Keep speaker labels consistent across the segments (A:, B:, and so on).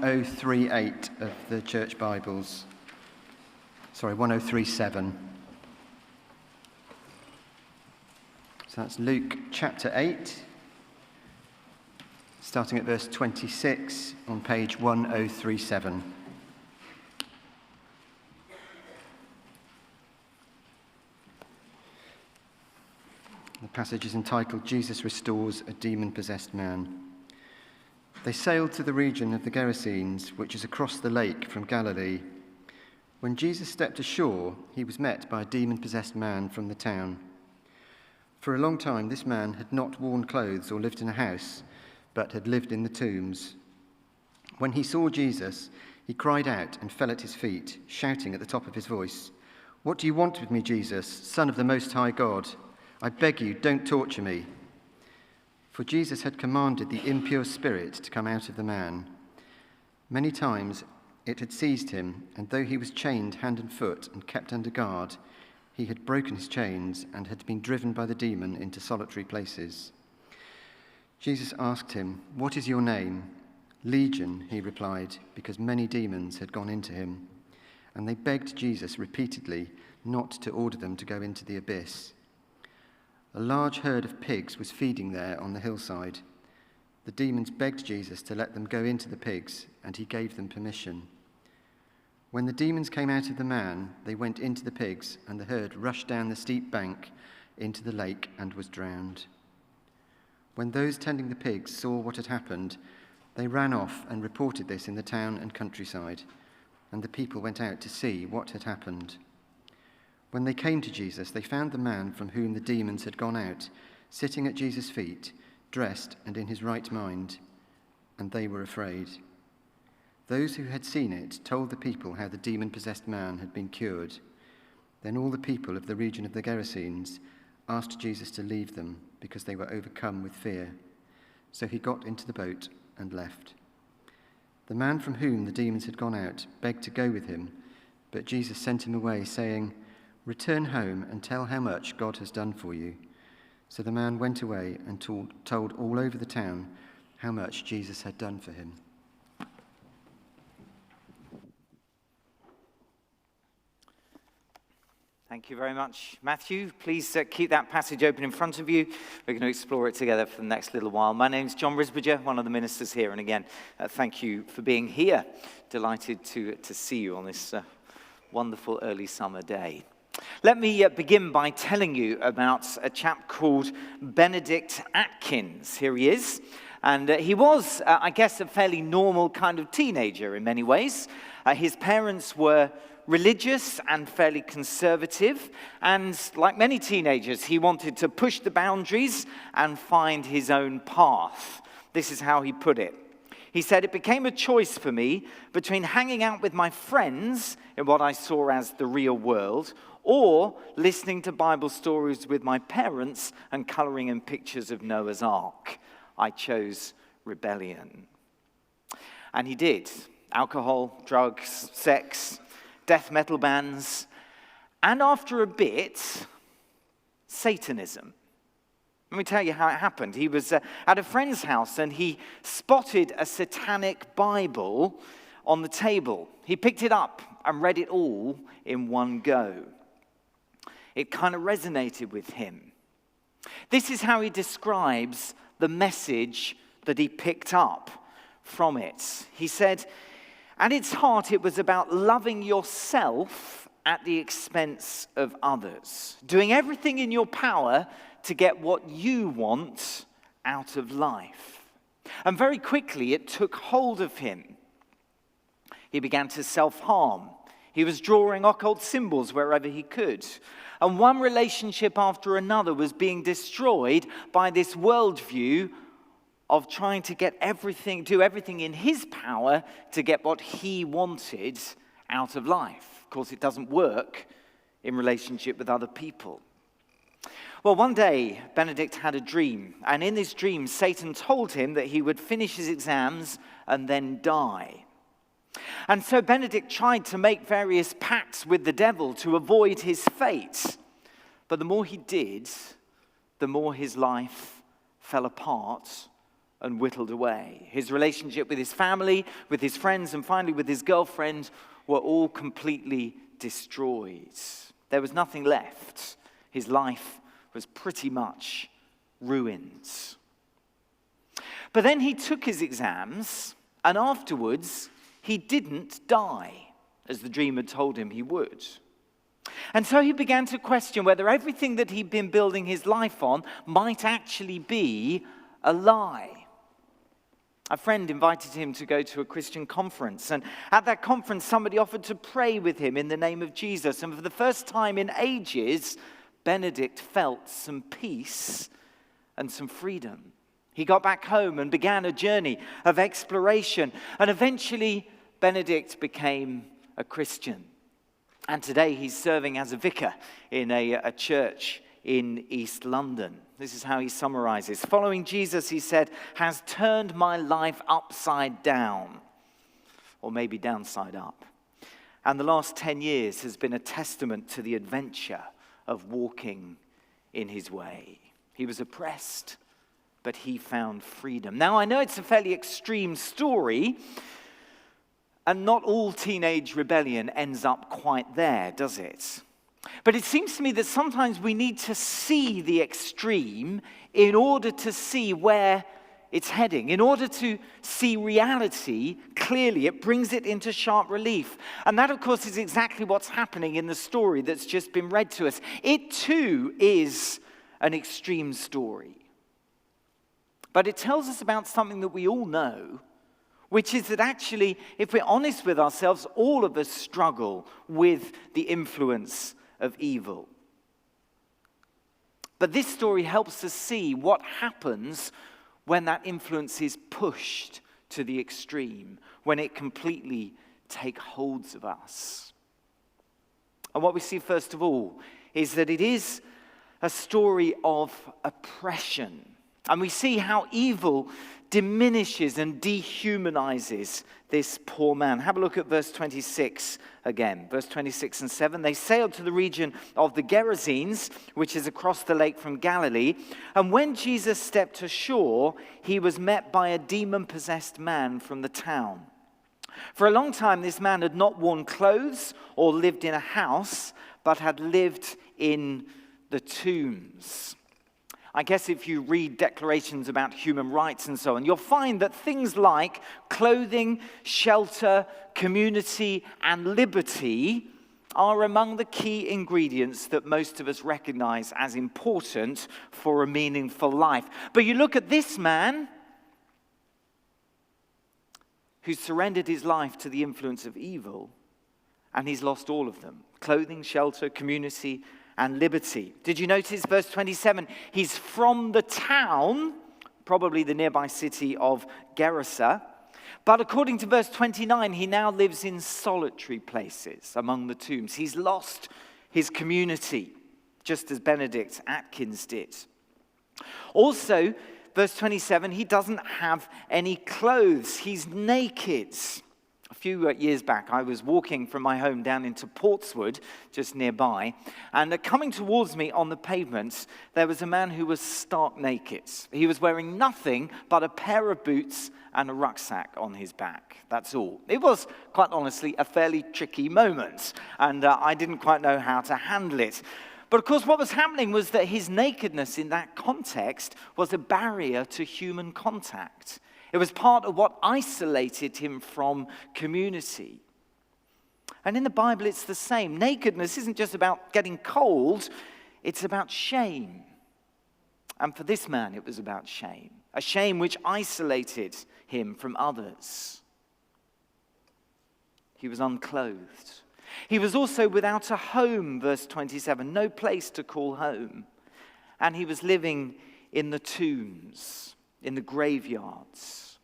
A: 1038 of the Church Bibles. 1037. So that's Luke chapter 8, starting at verse 26 on page 1037. The passage is entitled, Jesus Restores a Demon-Possessed Man. They sailed to the region of the Gerasenes, which is across the lake from Galilee. When Jesus stepped ashore, he was met by a demon-possessed man from the town. For a long time, this man had not worn clothes or lived in a house, but had lived in the tombs. When he saw Jesus, he cried out and fell at his feet, shouting at the top of his voice, "What do you want with me, Jesus, Son of the Most High God? I beg you, don't torture me." For Jesus had commanded the impure spirit to come out of the man. Many times it had seized him, and though he was chained hand and foot and kept under guard, he had broken his chains and had been driven by the demon into solitary places. Jesus asked him, "What is your name?" "Legion," he replied, because many demons had gone into him. And they begged Jesus repeatedly not to order them to go into the abyss. A large herd of pigs was feeding there on the hillside. The demons begged Jesus to let them go into the pigs, and he gave them permission. When the demons came out of the man, they went into the pigs, and the herd rushed down the steep bank into the lake and was drowned. When those tending the pigs saw what had happened, they ran off and reported this in the town and countryside, and the people went out to see what had happened. When they came to Jesus, they found the man from whom the demons had gone out, sitting at Jesus' feet, dressed and in his right mind, and they were afraid. Those who had seen it told the people how the demon-possessed man had been cured. Then all the people of the region of the Gerasenes asked Jesus to leave them because they were overcome with fear. So he got into the boat and left. The man from whom the demons had gone out begged to go with him, but Jesus sent him away, saying, "Return home and tell how much God has done for you." So the man went away and told all over the town how much Jesus had done for him.
B: Thank you very much, Matthew. Please keep that passage open in front of you. We're going to explore it together for the next little while. My name's John Risbridger, one of the ministers here. And again, thank you for being here. Delighted to see you on this wonderful early summer day. Let me begin by telling you about a chap called Benedict Atkins. Here he is. And he was, I guess, a fairly normal kind of teenager in many ways. His parents were religious and fairly conservative. And like many teenagers, he wanted to push the boundaries and find his own path. This is how he put it. He said, "It became a choice for me between hanging out with my friends in what I saw as the real world, or listening to Bible stories with my parents and coloring in pictures of Noah's Ark. I chose rebellion." And he did. Alcohol, drugs, sex, death metal bands, and after a bit, Satanism. Let me tell you how it happened. He was at a friend's house and he spotted a satanic Bible on the table. He picked it up and read it all in one go. It kind of resonated with him. This is how he describes the message that he picked up from it. He said, "At its heart, it was about loving yourself at the expense of others, doing everything in your power to get what you want out of life." And very quickly, it took hold of him. He began to self-harm. He was drawing occult symbols wherever he could. And one relationship after another was being destroyed by this worldview of trying to do everything in his power to get what he wanted out of life. Of course, it doesn't work in relationship with other people. Well, one day, Benedict had a dream, and in this dream, Satan told him that he would finish his exams and then die. And so Benedict tried to make various pacts with the devil to avoid his fate. But the more he did, the more his life fell apart and whittled away. His relationship with his family, with his friends, and finally with his girlfriend were all completely destroyed. There was nothing left. His life was pretty much ruined. But then he took his exams, and afterwards he didn't die, as the dream had told him he would. And so he began to question whether everything that he'd been building his life on might actually be a lie. A friend invited him to go to a Christian conference, and at that conference somebody offered to pray with him in the name of Jesus. And for the first time in ages, Benedict felt some peace and some freedom. He got back home and began a journey of exploration, and eventually Benedict became a Christian. And today he's serving as a vicar in a church in East London. This is how he summarizes. Following Jesus, he said, has turned my life upside down, or maybe downside up. And the last 10 years has been a testament to the adventure of walking in his way. He was oppressed, but he found freedom. Now, I know it's a fairly extreme story, and not all teenage rebellion ends up quite there, does it? But it seems to me that sometimes we need to see the extreme in order to see where it's heading. In order to see reality clearly, it brings it into sharp relief. And that, of course, is exactly what's happening in the story that's just been read to us. It, too, is an extreme story. But it tells us about something that we all know, which is that actually, if we're honest with ourselves, all of us struggle with the influence of evil. But this story helps us see what happens when that influence is pushed to the extreme, when it completely takes hold of us. And what we see first of all is that it is a story of oppression. And we see how evil diminishes and dehumanizes this poor man. Have a look at verse 26 again. Verse 26 and 7. They sailed to the region of the Gerasenes, which is across the lake from Galilee. And when Jesus stepped ashore, he was met by a demon-possessed man from the town. For a long time, this man had not worn clothes or lived in a house, but had lived in the tombs. I guess if you read declarations about human rights and so on, you'll find that things like clothing, shelter, community, and liberty are among the key ingredients that most of us recognize as important for a meaningful life. But you look at this man who surrendered his life to the influence of evil, and he's lost all of them: clothing, shelter, community, and liberty. Did you notice verse 27? He's from the town, probably the nearby city of Gerasa. But according to verse 29, he now lives in solitary places among the tombs. He's lost his community, just as Benedict Atkins did. Also, verse 27, he doesn't have any clothes. He's naked. A few years back, I was walking from my home down into Portswood, just nearby, and coming towards me on the pavements, there was a man who was stark naked. He was wearing nothing but a pair of boots and a rucksack on his back. That's all. It was, quite honestly, a fairly tricky moment, and I didn't quite know how to handle it. But of course, what was happening was that his nakedness in that context was a barrier to human contact. It was part of what isolated him from community. And in the Bible, it's the same. Nakedness isn't just about getting cold, it's about shame. And for this man, it was about shame. A shame which isolated him from others. He was unclothed. He was also without a home, verse 27, no place to call home. And he was living in the tombs, in the graveyards.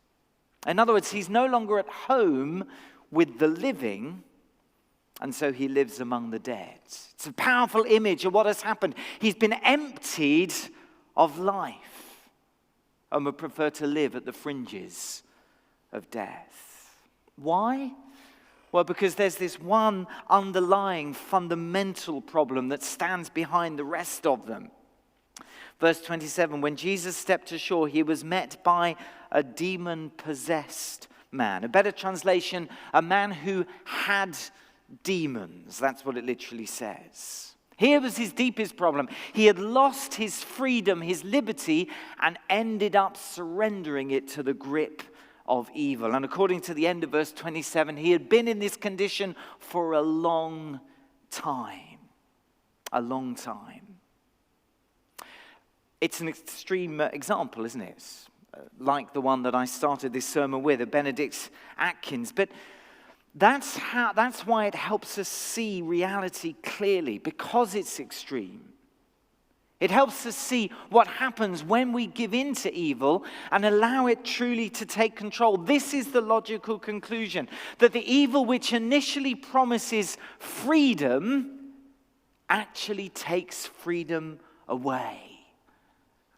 B: In other words, he's no longer at home with the living, and so he lives among the dead. It's a powerful image of what has happened. He's been emptied of life and would prefer to live at the fringes of death. Why? Well, because there's this one underlying fundamental problem that stands behind the rest of them. Verse 27, when Jesus stepped ashore, he was met by a demon-possessed man. A better translation, a man who had demons. That's what it literally says. Here was his deepest problem. He had lost his freedom, his liberty, and ended up surrendering it to the grip of evil. And according to the end of verse 27, he had been in this condition for a long time. A long time. It's an extreme example, isn't it? Like the one that I started this sermon with, of Benedict Atkins. But that's why it helps us see reality clearly, because it's extreme. It helps us see what happens when we give in to evil and allow it truly to take control. This is the logical conclusion, that the evil which initially promises freedom actually takes freedom away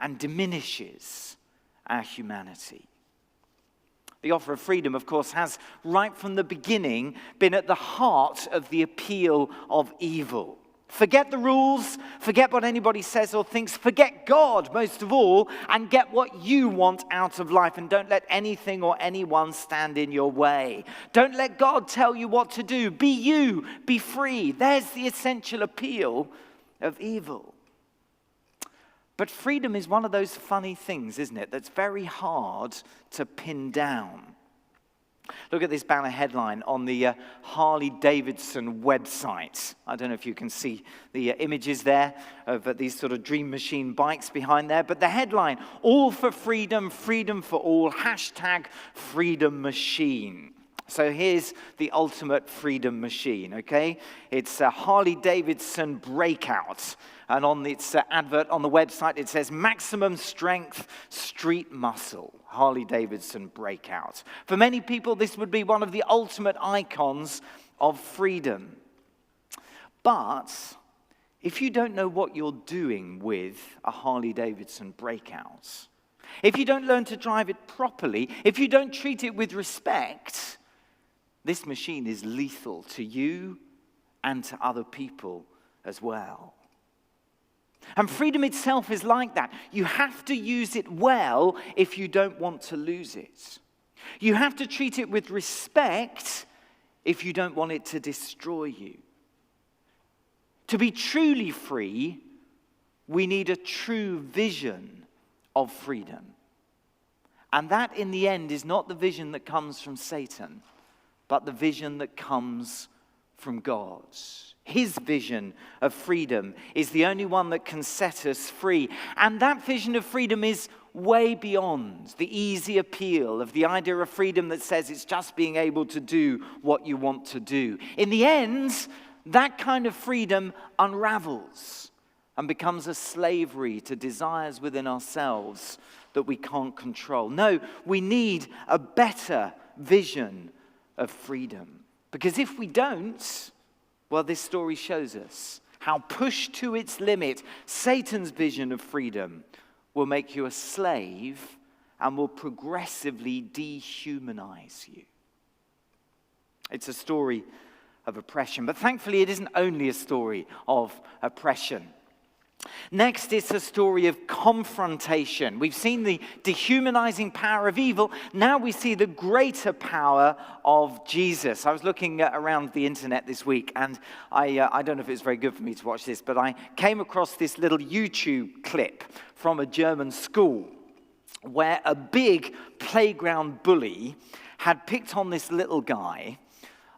B: and diminishes our humanity. The offer of freedom, of course, has right from the beginning been at the heart of the appeal of evil. Forget the rules, forget what anybody says or thinks, forget God most of all, and get what you want out of life. And don't let anything or anyone stand in your way. Don't let God tell you what to do. Be you, be free. There's the essential appeal of evil. But freedom is one of those funny things, isn't it, that's very hard to pin down. Look at this banner headline on the Harley-Davidson website. I don't know if you can see the images there of these sort of dream machine bikes behind there. But the headline, all for freedom, freedom for all, hashtag freedom machine. So here's the ultimate freedom machine, okay? It's a Harley-Davidson Breakout. And on its advert on the website, it says, maximum strength, street muscle, Harley-Davidson Breakout. For many people, this would be one of the ultimate icons of freedom. But if you don't know what you're doing with a Harley-Davidson Breakout, if you don't learn to drive it properly, if you don't treat it with respect, this machine is lethal to you and to other people as well. And freedom itself is like that. You have to use it well if you don't want to lose it. You have to treat it with respect if you don't want it to destroy you. To be truly free, we need a true vision of freedom. And that, in the end, is not the vision that comes from Satan, but the vision that comes from God. His vision of freedom is the only one that can set us free. And that vision of freedom is way beyond the easy appeal of the idea of freedom that says it's just being able to do what you want to do. In the end, that kind of freedom unravels and becomes a slavery to desires within ourselves that we can't control. No, we need a better vision of freedom. Because if we don't, well, this story shows us how pushed to its limit, Satan's vision of freedom will make you a slave and will progressively dehumanize you. It's a story of oppression, but thankfully it isn't only a story of oppression. Next, it's a story of confrontation. We've seen the dehumanizing power of evil. Now we see the greater power of Jesus. I was looking around the internet this week, and I don't know if it's very good for me to watch this, but I came across this little YouTube clip from a German school where a big playground bully had picked on this little guy.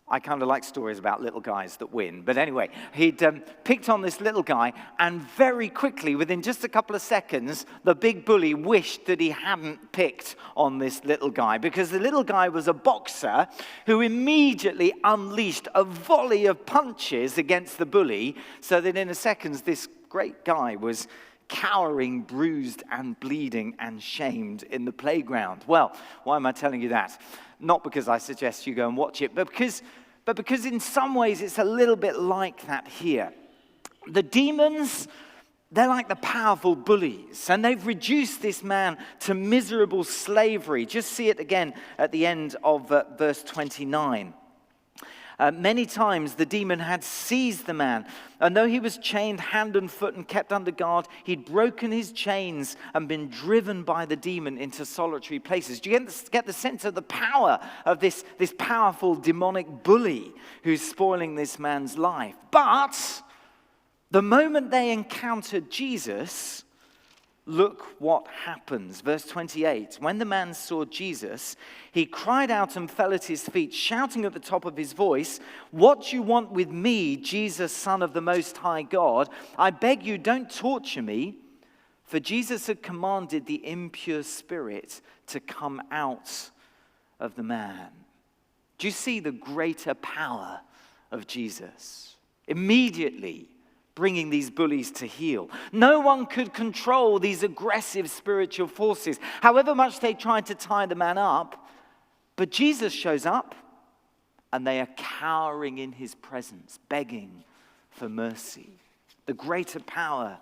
B: I kind of like stories about little guys that win. But anyway, he'd picked on this little guy, and very quickly, within just a couple of seconds, the big bully wished that he hadn't picked on this little guy, because the little guy was a boxer who immediately unleashed a volley of punches against the bully, so that in a second, this great guy was cowering, bruised, and bleeding, and shamed in the playground. Well, why am I telling you that? Not because I suggest you go and watch it, but because in some ways it's a little bit like that here. The demons, they're like the powerful bullies, and they've reduced this man to miserable slavery. Just see it again at the end of verse 29. Many times the demon had seized the man, and though he was chained hand and foot and kept under guard, he'd broken his chains and been driven by the demon into solitary places. Do you get the sense of the power of this powerful demonic bully who's spoiling this man's life? But the moment they encountered Jesus, look what happens. Verse 28, when the man saw Jesus, he cried out and fell at his feet, shouting at the top of his voice, "What do you want with me, Jesus, Son of the Most High God? I beg you, don't torture me." For Jesus had commanded the impure spirit to come out of the man. Do you see the greater power of Jesus? Immediately bringing these bullies to heel. No one could control these aggressive spiritual forces, however much they tried to tie the man up. But Jesus shows up, and they are cowering in his presence, begging for mercy. The greater power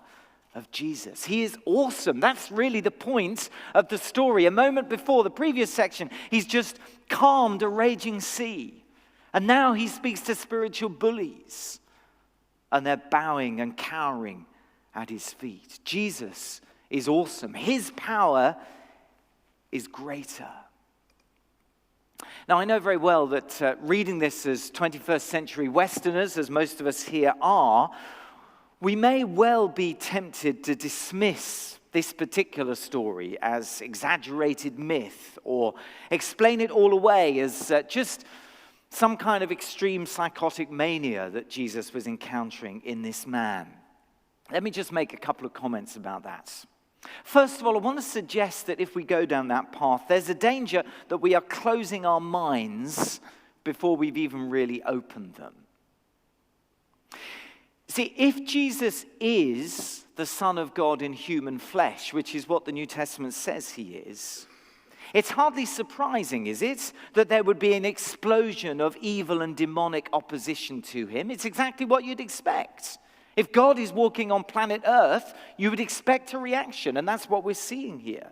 B: of Jesus. He is awesome. That's really the point of the story. A moment before, the previous section, he's just calmed a raging sea. And now he speaks to spiritual bullies, and they're bowing and cowering at his feet. Jesus is awesome. His power is greater. Now, I know very well that reading this as 21st century Westerners, as most of us here are, we may well be tempted to dismiss this particular story as exaggerated myth, or explain it all away as just some kind of extreme psychotic mania that Jesus was encountering in this man. Let me just make a couple of comments about that. First of all, I want to suggest that if we go down that path, there's a danger that we are closing our minds before we've even really opened them. See, if Jesus is the Son of God in human flesh, which is what the New Testament says he is, it's hardly surprising, is it, that there would be an explosion of evil and demonic opposition to him. It's exactly what you'd expect. If God is walking on planet Earth, you would expect a reaction, and that's what we're seeing here.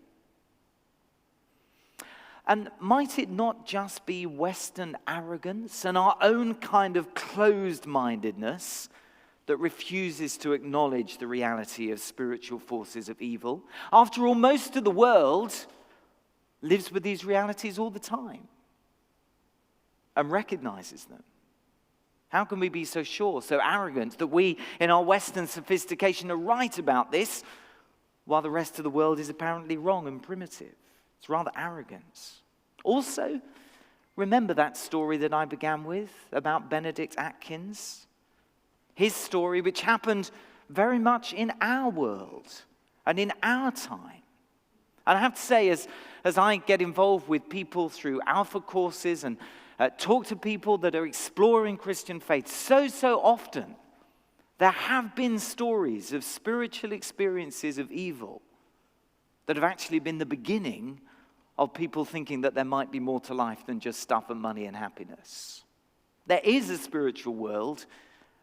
B: And might it not just be Western arrogance and our own kind of closed-mindedness that refuses to acknowledge the reality of spiritual forces of evil? After all, most of the world lives with these realities all the time and recognizes them. How can we be so sure, so arrogant, that we, in our Western sophistication, are right about this, while the rest of the world is apparently wrong and primitive? It's rather arrogant. Also, remember that story that I began with about Benedict Atkins? His story, which happened very much in our world and in our time. And I have to say, as I get involved with people through Alpha courses and talk to people that are exploring Christian faith, so often there have been stories of spiritual experiences of evil that have actually been the beginning of people thinking that there might be more to life than just stuff and money and happiness. There is a spiritual world,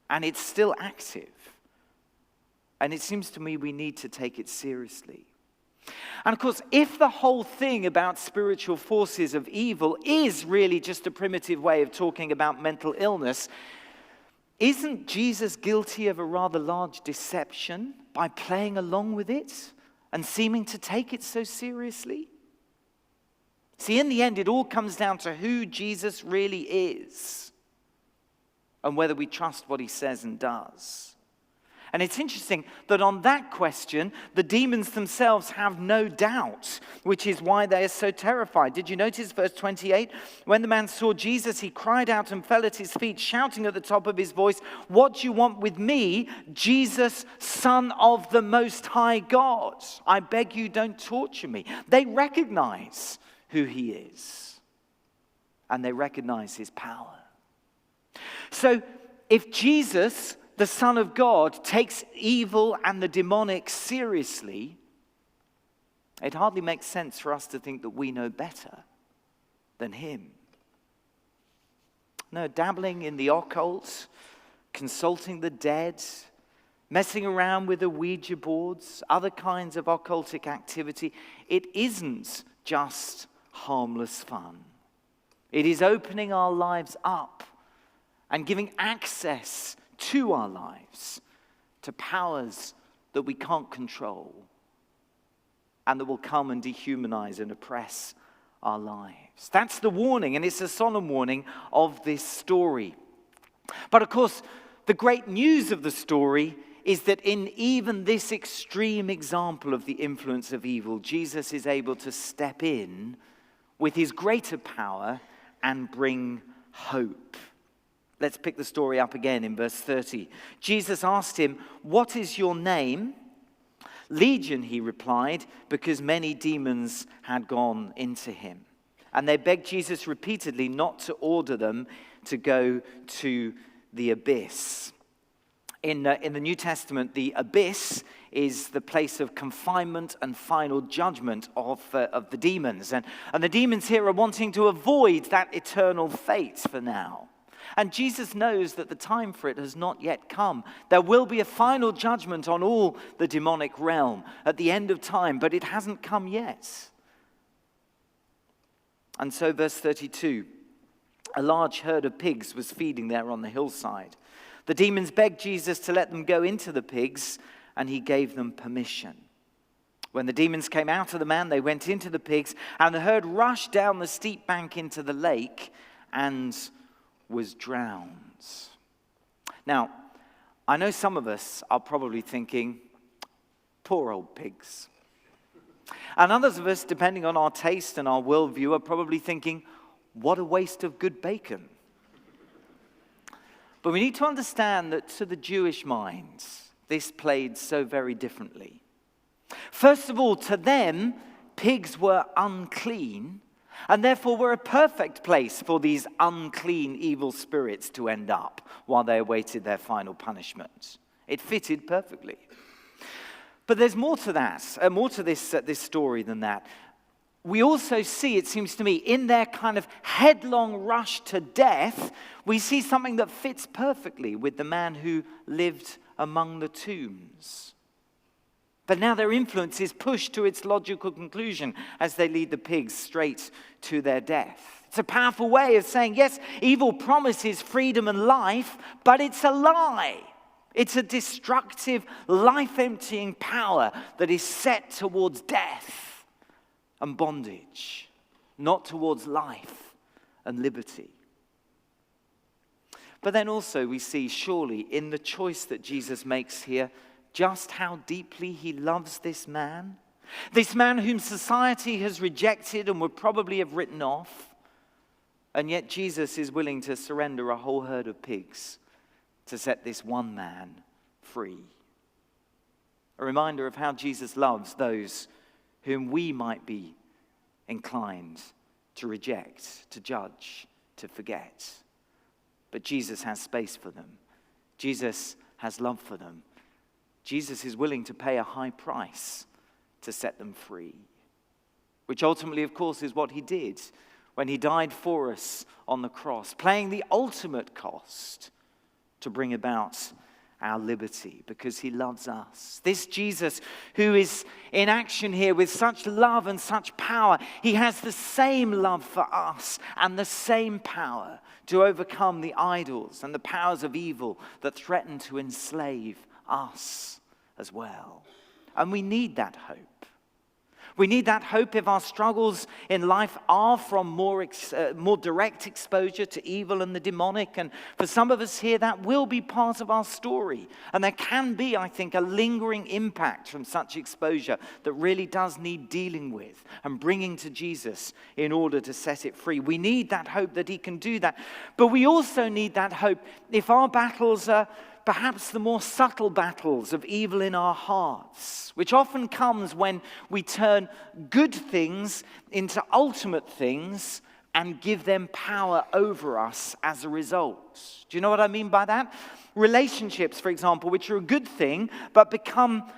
B: and it's still active. And it seems to me we need to take it seriously. And of course, if the whole thing about spiritual forces of evil is really just a primitive way of talking about mental illness, isn't Jesus guilty of a rather large deception by playing along with it and seeming to take it so seriously? See, in the end, it all comes down to who Jesus really is and whether we trust what he says and does. And it's interesting that on that question, the demons themselves have no doubt, which is why they are so terrified. Did you notice verse 28? When the man saw Jesus, he cried out and fell at his feet, shouting at the top of his voice, "What do you want with me, Jesus, Son of the Most High God? I beg you, don't torture me." They recognize who he is, and they recognize his power. So if Jesus, the Son of God, takes evil and the demonic seriously, it hardly makes sense for us to think that we know better than him. No, dabbling in the occult, consulting the dead, messing around with the Ouija boards, other kinds of occultic activity, it isn't just harmless fun. It is opening our lives up and giving access to our lives to powers that we can't control and that will come and dehumanize and oppress our lives. That's the warning, and it's a solemn warning of this story. But of course, the great news of the story is that in even this extreme example of the influence of evil, Jesus is able to step in with his greater power and bring hope. Let's pick the story up again in verse 30. Jesus asked him, "What is your name?" "Legion," he replied, because many demons had gone into him. And they begged Jesus repeatedly not to order them to go to the abyss. In the New Testament, the abyss is the place of confinement and final judgment of the demons. And the demons here are wanting to avoid that eternal fate for now. And Jesus knows that the time for it has not yet come. There will be a final judgment on all the demonic realm at the end of time, but it hasn't come yet. And so verse 32, a large herd of pigs was feeding there on the hillside. The demons begged Jesus to let them go into the pigs, and he gave them permission. When the demons came out of the man, they went into the pigs, and the herd rushed down the steep bank into the lake and was drowned. Now, I know some of us are probably thinking, poor old pigs. And others of us, depending on our taste and our worldview, are probably thinking, what a waste of good bacon. But we need to understand that to the Jewish minds, this played so very differently. First of all, to them, pigs were unclean, and therefore were a perfect place for these unclean evil spirits to end up while they awaited their final punishment. It fitted perfectly. But there's more to that, more to this story than that. We also see, it seems to me, in their kind of headlong rush to death, we see something that fits perfectly with the man who lived among the tombs. But now their influence is pushed to its logical conclusion as they lead the pigs straight to their death. It's a powerful way of saying, yes, evil promises freedom and life, but it's a lie. It's a destructive, life-emptying power that is set towards death and bondage, not towards life and liberty. But then also we see, surely, in the choice that Jesus makes here, just how deeply he loves this man whom society has rejected and would probably have written off. And yet Jesus is willing to surrender a whole herd of pigs to set this one man free. A reminder of how Jesus loves those whom we might be inclined to reject, to judge, to forget. But Jesus has space for them. Jesus has love for them. Jesus is willing to pay a high price to set them free, which ultimately, of course, is what he did when he died for us on the cross, paying the ultimate cost to bring about our liberty because he loves us. This Jesus who is in action here with such love and such power, he has the same love for us and the same power to overcome the idols and the powers of evil that threaten to enslave us as well. And we need that hope. We need that hope if our struggles in life are from more direct exposure to evil and the demonic. And for some of us here, that will be part of our story. And there can be, I think, a lingering impact from such exposure that really does need dealing with and bringing to Jesus in order to set it free. We need that hope that he can do that. But we also need that hope if our battles are perhaps the more subtle battles of evil in our hearts, which often comes when we turn good things into ultimate things and give them power over us as a result. Do you know what I mean by that? Relationships, for example, which are a good thing, but become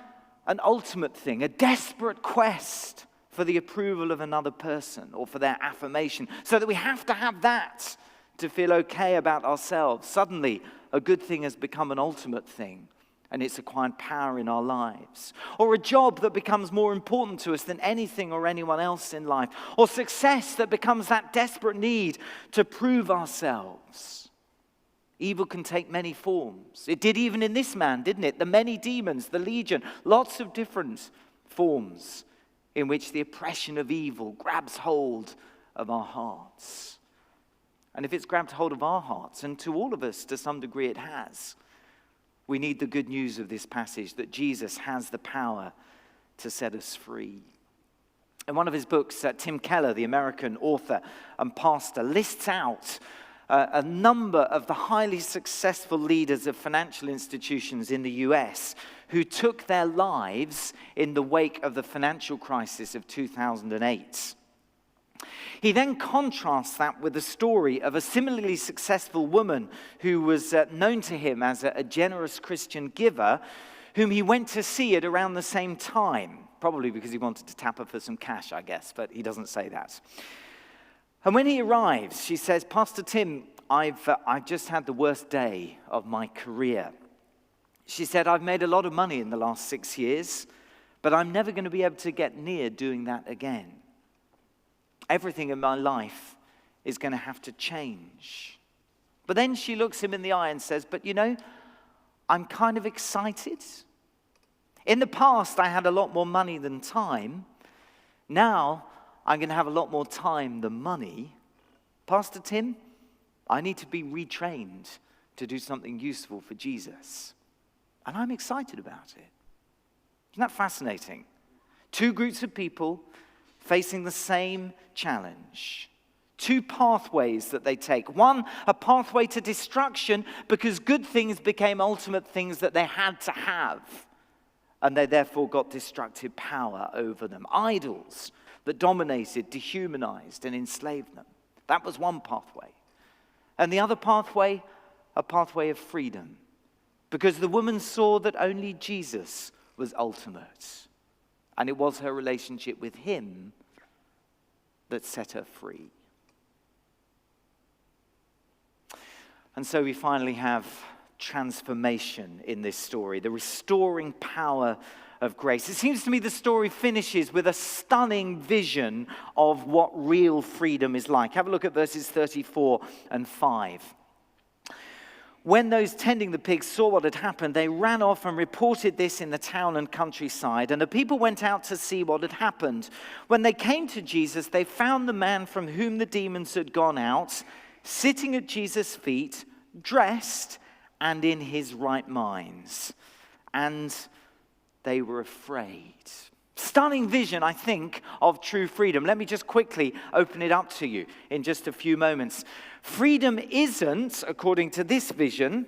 B: an ultimate thing, a desperate quest for the approval of another person or for their affirmation, so that we have to have that to feel okay about ourselves. Suddenly, a good thing has become an ultimate thing, and it's acquired power in our lives. Or a job that becomes more important to us than anything or anyone else in life. Or success that becomes that desperate need to prove ourselves. Evil can take many forms. It did even in this man, didn't it? The many demons, the legion, lots of different forms in which the oppression of evil grabs hold of our hearts. And if it's grabbed hold of our hearts, and to all of us to some degree it has, we need the good news of this passage that Jesus has the power to set us free. In one of his books, Tim Keller, the American author and pastor, lists out a number of the highly successful leaders of financial institutions in the US who took their lives in the wake of the financial crisis of 2008. He then contrasts that with the story of a similarly successful woman who was known to him as a generous Christian giver, whom he went to see at around the same time, probably because he wanted to tap her for some cash, I guess, but he doesn't say that. And when he arrives, she says, "Pastor Tim, I've just had the worst day of my career." She said, "I've made a lot of money in the last 6 years, but I'm never going to be able to get near doing that again. Everything in my life is going to have to change." But then she looks him in the eye and says, "But you know, I'm kind of excited. In the past, I had a lot more money than time. Now, I'm going to have a lot more time than money. Pastor Tim, I need to be retrained to do something useful for Jesus. And I'm excited about it." Isn't that fascinating? Two groups of people facing the same challenge. Two pathways that they take. One, a pathway to destruction because good things became ultimate things that they had to have. And they therefore got destructive power over them. Idols that dominated, dehumanized, and enslaved them. That was one pathway. And the other pathway, a pathway of freedom. Because the woman saw that only Jesus was ultimate. And it was her relationship with him that set her free. And so we finally have transformation in this story, the restoring power of grace. It seems to me the story finishes with a stunning vision of what real freedom is like. Have a look at verses 34 and 5. When those tending the pigs saw what had happened, they ran off and reported this in the town and countryside, and the people went out to see what had happened. When they came to Jesus, they found the man from whom the demons had gone out, sitting at Jesus' feet, dressed and in his right minds. And they were afraid. Stunning vision, I think, of true freedom. Let me just quickly open it up to you in just a few moments. Freedom isn't, according to this vision,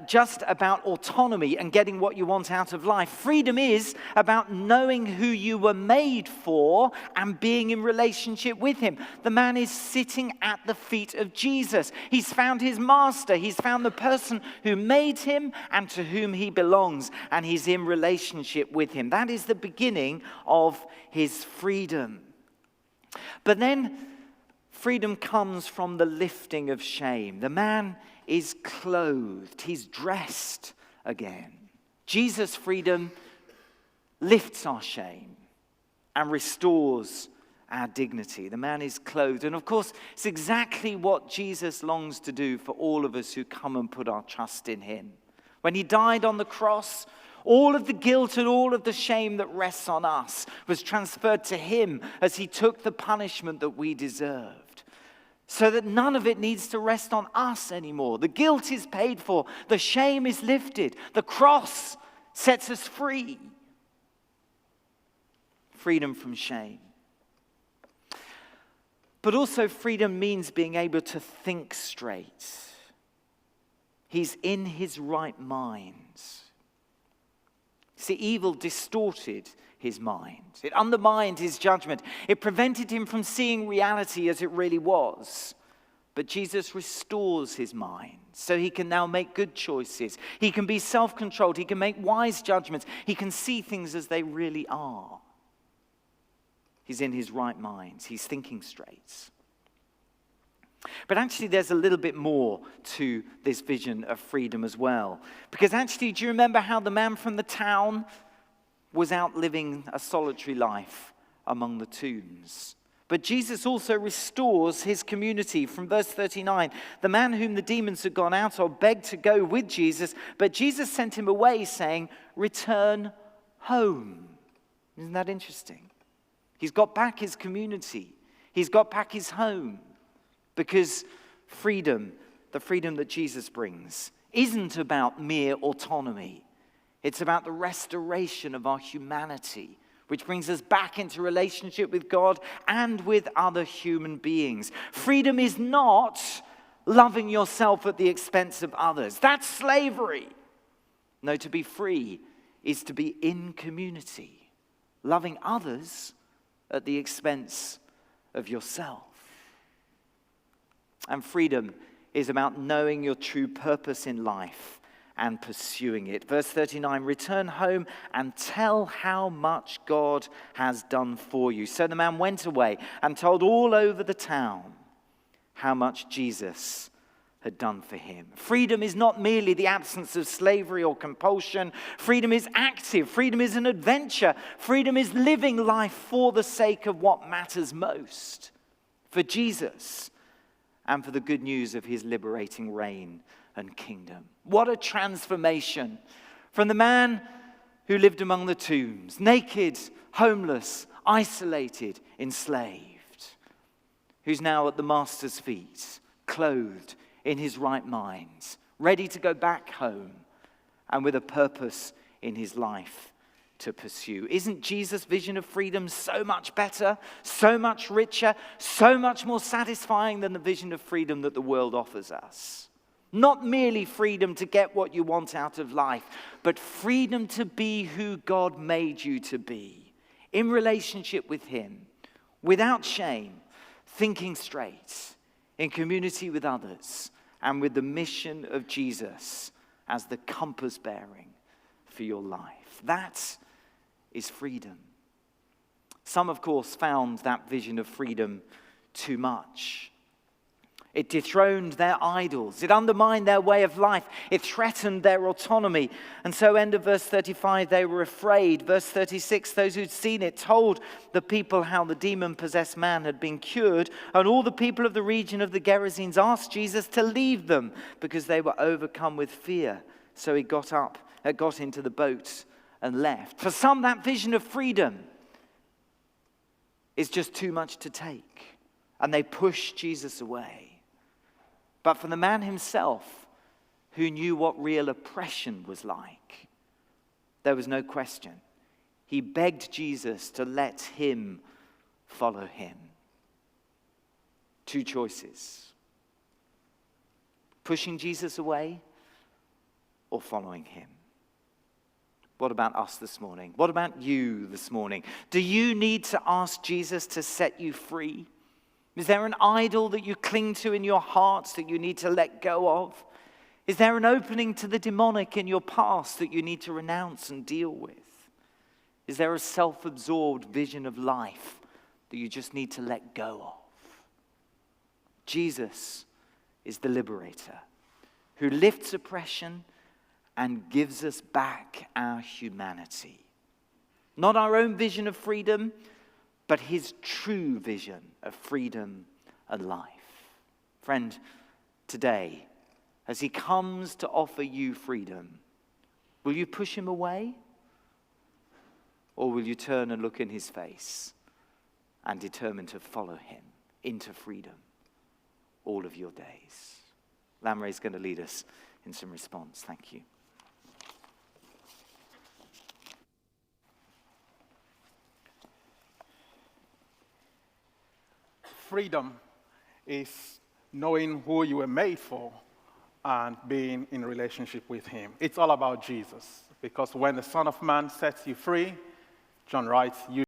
B: just about autonomy and getting what you want out of life. Freedom is about knowing who you were made for and being in relationship with him. The man is sitting at the feet of Jesus. He's found his master. He's found the person who made him and to whom he belongs, and he's in relationship with him. That is the beginning of his freedom. But then freedom comes from the lifting of shame. The man is clothed. He's dressed again. Jesus' freedom lifts our shame and restores our dignity. The man is clothed. And of course, it's exactly what Jesus longs to do for all of us who come and put our trust in him. When he died on the cross, all of the guilt and all of the shame that rests on us was transferred to him as he took the punishment that we deserved. So that none of it needs to rest on us anymore. The guilt is paid for. The shame is lifted. The cross sets us free. Freedom from shame. But also freedom means being able to think straight. He's in his right mind. See, evil distorted his mind. It undermined his judgment. It prevented him from seeing reality as it really was. But Jesus restores his mind so he can now make good choices. He can be self-controlled. He can make wise judgments. He can see things as they really are. He's in his right mind. He's thinking straight. But actually, there's a little bit more to this vision of freedom as well. Because actually, do you remember how the man from the town was out living a solitary life among the tombs? But Jesus also restores his community. From verse 39, the man whom the demons had gone out of begged to go with Jesus, but Jesus sent him away, saying, "Return home." Isn't that interesting? He's got back his community. He's got back his home. Because freedom, the freedom that Jesus brings, isn't about mere autonomy. It's about the restoration of our humanity, which brings us back into relationship with God and with other human beings. Freedom is not loving yourself at the expense of others. That's slavery. No, to be free is to be in community, loving others at the expense of yourself. And freedom is about knowing your true purpose in life and pursuing it. Verse 39, return home and tell how much God has done for you. So the man went away and told all over the town how much Jesus had done for him. Freedom is not merely the absence of slavery or compulsion. Freedom is active. Freedom is an adventure. Freedom is living life for the sake of what matters most, for Jesus and for the good news of his liberating reign and kingdom. What a transformation from the man who lived among the tombs, naked, homeless, isolated, enslaved, who's now at the master's feet, clothed in his right mind, ready to go back home and with a purpose in his life to pursue. Isn't Jesus' vision of freedom so much better, so much richer, so much more satisfying than the vision of freedom that the world offers us? Not merely freedom to get what you want out of life, but freedom to be who God made you to be, in relationship with him, without shame, thinking straight, in community with others, and with the mission of Jesus as the compass bearing for your life. That is freedom. Some, of course, found that vision of freedom too much. It dethroned their idols. It undermined their way of life. It threatened their autonomy. And so, end of verse 35, they were afraid. Verse 36, those who'd seen it told the people how the demon-possessed man had been cured. And all the people of the region of the Gerasenes asked Jesus to leave them because they were overcome with fear. So he got into the boat and left. For some, that vision of freedom is just too much to take. And they pushed Jesus away. But for the man himself, who knew what real oppression was like, there was no question. He begged Jesus to let him follow him. Two choices: pushing Jesus away or following him. What about us this morning? What about you this morning? Do you need to ask Jesus to set you free? Is there an idol that you cling to in your hearts that you need to let go of? Is there an opening to the demonic in your past that you need to renounce and deal with? Is there a self-absorbed vision of life that you just need to let go of? Jesus is the liberator who lifts oppression and gives us back our humanity. Not our own vision of freedom, but his true vision of freedom and life. Friend, today, as he comes to offer you freedom, will you push him away? Or will you turn and look in his face and determine to follow him into freedom all of your days? Lamray is going to lead us in some response. Thank you.
C: Freedom is knowing who you were made for and being in relationship with him. It's all about Jesus, because when the Son of Man sets you free, John writes, you